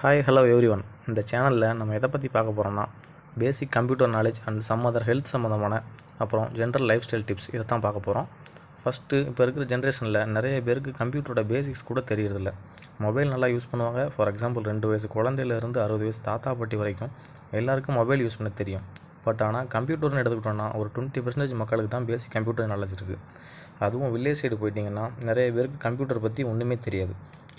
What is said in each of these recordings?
Hi hello everyone. இந்த சேனலில் நம்ம எதை பற்றி பார்க்க போகிறோம்னா basic computer knowledge and some other health சம்மந்தமான அப்புறம் ஜென்ரல் லைஃப் ஸ்டைல் டிப்ஸ் இதை தான் பார்க்க போகிறோம். ஃபஸ்ட்டு இப்போ இருக்கிற ஜென்ரேஷனில் நிறைய பேருக்கு கம்ப்யூட்டரோட பேசிக்ஸ் கூட தெரியறதில்ல. மொபைல் நல்லா யூஸ் பண்ணுவாங்க. ஃபார் எக்ஸாம்பிள் 2 வயசு குழந்தையிலேருந்து 60 வயசு தாத்தா பாட்டி வரைக்கும் எல்லாருக்கும் மொபைல் யூஸ் பண்ண தெரியும். பட் ஆனால் கம்ப்யூட்டர்னு எடுத்துக்கிட்டோன்னா ஒரு 20% மக்களுக்கு தான் பேசிக் கம்ப்யூட்டர் நாலேஜ் இருக்குது. அதுவும் வில்லேஜ் சைடு போயிட்டிங்கன்னா நிறைய பேருக்கு கம்ப்யூட்டர் பற்றி ஒன்றுமே தெரியாது.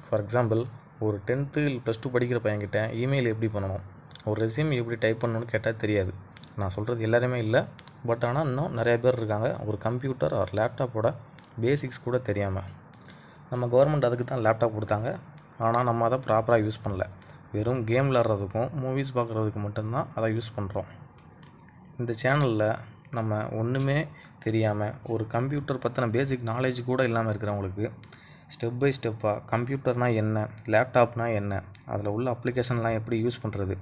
ஃபார் எக்ஸாம்பிள் ஒரு 10th +2 படிக்கிற பையன்கிட்ட இமெயில் எப்படி பண்ணணும், ஒரு ரெஸ்யூம் எப்படி டைப் பண்ணணும்னு கேட்டால் தெரியாது. நான் சொல்கிறது எல்லாருமே இல்லை, பட் ஆனால் இன்னும் நிறைய பேர் இருக்காங்க ஒரு கம்ப்யூட்டர் ஒரு லேப்டாப்போட பேசிக்ஸ் கூட தெரியாமல். நம்ம கவர்மெண்ட் அதுக்கு தான் லேப்டாப் கொடுத்தாங்க, ஆனால் நம்ம அதை ப்ராப்பராக யூஸ் பண்ணல. வெறும் கேம் விளாட்றதுக்கும் மூவிஸ் பார்க்குறதுக்கு மட்டும்தான் அதை யூஸ் பண்ணுறோம். இந்த சேனலில் நம்ம ஒன்றுமே தெரியாமல் ஒரு கம்ப்யூட்டர் பற்றின பேசிக் நாலேஜ் கூட இல்லாமல் இருக்கிறவங்களுக்கு ஸ்டெப் பை ஸ்டெப்பாக கம்ப்யூட்டர்னால் என்ன, லேப்டாப்னால் என்ன, அதில் உள்ள அப்ளிகேஷன்லாம் எப்படி யூஸ் பண்ணுறது,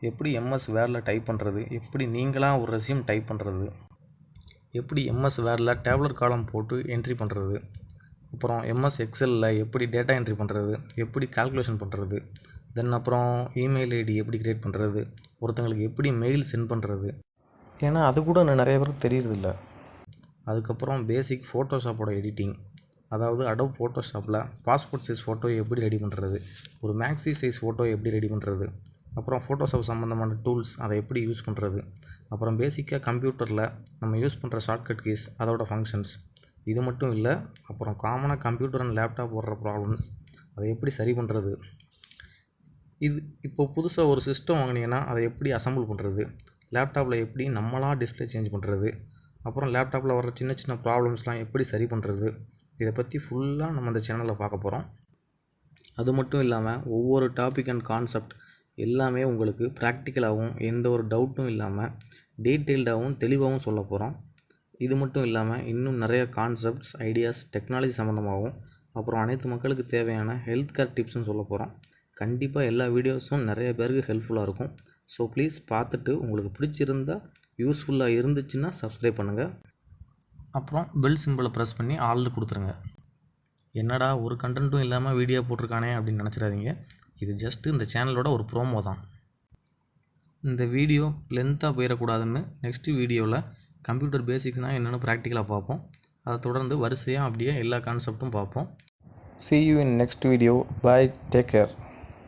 எப்படி எம்எஸ் வேர்டில் டைப் பண்ணுறது, எப்படி நீங்களாக ஒரு ரெஸ்யூம் டைப் பண்ணுறது, எப்படி எம்எஸ் வேர்டில் டேப்லெட் காலம் போட்டு என்ட்ரி பண்ணுறது, அப்புறம் எம்எஸ் எக்ஸலில் எப்படி டேட்டா என்ட்ரி பண்ணுறது, எப்படி கால்குலேஷன் பண்ணுறது, தென் அப்புறம் இமெயில் ஐடி எப்படி க்ரியேட் பண்ணுறது, ஒருத்தங்களுக்கு எப்படி மெயில் சென்ட் பண்ணுறது, ஏன்னா அது கூட நிறைய பேருக்கு தெரியறதில்ல. அதுக்கப்புறம் பேசிக் ஃபோட்டோஷாப்போட எடிட்டிங், அதாவது அடோப் ஃபோட்டோஷாப்பில் பாஸ்போர்ட் சைஸ் ஃபோட்டோ எப்படி ரெடி பண்ணுறது, ஒரு மேக்ஸி சைஸ் ஃபோட்டோ எப்படி ரெடி பண்ணுறது, அப்புறம் ஃபோட்டோஷாப் சம்மந்தமான டூல்ஸ் அதை எப்படி யூஸ் பண்ணுறது, அப்புறம் பேசிக்காக கம்ப்யூட்டரில் நம்ம யூஸ் பண்ணுற ஷார்ட்கட் கீஸ் அதோட ஃபங்க்ஷன்ஸ். இது மட்டும் இல்லை, அப்புறம் காமனாக கம்ப்யூட்டர் அண்ட் லேப்டாப் வர்ற ப்ராப்ளம்ஸ் அதை எப்படி சரி பண்ணுறது. இது இப்போ புதுசாக ஒரு சிஸ்டம் வாங்கினீங்கன்னா அதை எப்படி அசம்பிள் பண்ணுறது, லேப்டாப்பில் எப்படி நம்மளாக டிஸ்பிளே சேஞ்ச் பண்ணுறது, அப்புறம் லேப்டாப்பில் வர சின்ன சின்ன ப்ராப்ளம்ஸ்லாம் எப்படி சரி பண்ணுறது, இதை பற்றி ஃபுல்லாக நம்ம இந்த சேனலில் பார்க்க போகிறோம். அது மட்டும் இல்லாமல் ஒவ்வொரு டாபிக் அண்ட் கான்செப்ட் எல்லாமே உங்களுக்கு ப்ராக்டிக்கலாகவும் எந்த ஒரு டவுட்டும் இல்லாமல் டீட்டெயில்டாகவும் தெளிவாகவும் சொல்ல போகிறோம். இது மட்டும் இல்லாமல் இன்னும் நிறைய கான்செப்ட்ஸ், ஐடியாஸ், டெக்னாலஜி சம்மந்தமாகவும் அப்புறம் அனைத்து மக்களுக்கு தேவையான ஹெல்த் கேர் டிப்ஸும் சொல்ல போகிறோம். கண்டிப்பாக எல்லா வீடியோஸும் நிறைய பேருக்கு ஹெல்ப்ஃபுல்லாக இருக்கும். ஸோ ப்ளீஸ் பார்த்துட்டு உங்களுக்கு பிடிச்சிருந்தால் யூஸ்ஃபுல்லாக இருந்துச்சுன்னா சப்ஸ்கிரைப் பண்ணுங்கள். அப்புறம் பெல் சிம்பிளை ப்ரெஸ் பண்ணி ஆல்னு கொடுத்துருங்க. என்னடா ஒரு கண்டென்ட்டும் இல்லாமல் வீடியோ போட்டிருக்கானே அப்படின்னு நினச்சிடாதீங்க. இது ஜஸ்ட்டு இந்த சேனலோட ஒரு ப்ரோமோ தான். இந்த வீடியோ லென்த்தாக போயிடக்கூடாதுன்னு நெக்ஸ்ட்டு வீடியோவில் கம்ப்யூட்டர் பேசிக்ஸ்னால் என்னென்னு ப்ராக்டிக்கலாக பார்ப்போம். அதை தொடர்ந்து வரிசையாக அப்படியே எல்லா கான்செப்ட்டும் பார்ப்போம். See you in next video. Bye. Take care.